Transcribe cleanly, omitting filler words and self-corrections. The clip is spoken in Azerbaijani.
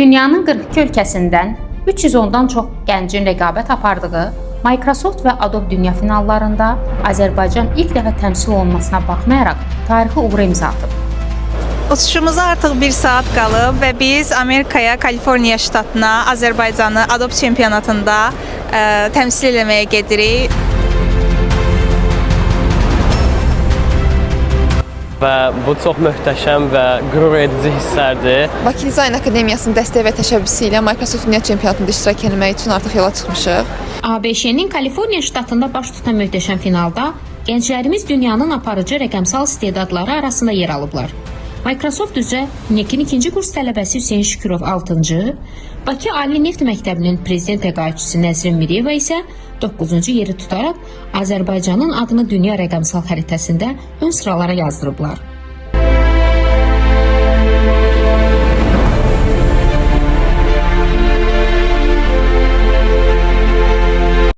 Dünyanın 42 ölkəsindən 310-dan çox gəncin rəqabət apardığı Microsoft və Adobe dünya finallarında Azərbaycan ilk dəfə təmsil olunmasına baxmayaraq tarixi uğur imza atıb. Uçuşumuza artıq 1 saat qalıb və biz Amerikaya, Kaliforniya ştatına, Azərbaycanı Adobe çempionatında təmsil eləməyə gedirik. Və bu çox möhtəşəm və qürur edici hisslərdir. Bakı Dizayn Akademiyasının dəstəyi və təşəbbüsü ilə Microsoft Dünya Çempionatında iştirak etmək üçün artıq yola çıxmışıq. ABŞ-nin Kaliforniya ştatında baş tutan möhtəşəm finalda gənclərimiz dünyanın aparıcı rəqəmsal istedadları arasında yer alıblar. Microsoft üzrə NEC-in 2-ci kurs tələbəsi Hüseyn Şükürov 6-cı, Bakı Ali Neft Məktəbinin prezident təqaüdçüsü Nəzrin Miriyeva isə 9-cu yeri tutaraq Azərbaycanın adını dünya rəqəmsal xəritəsində ön sıralara yazdırıblar.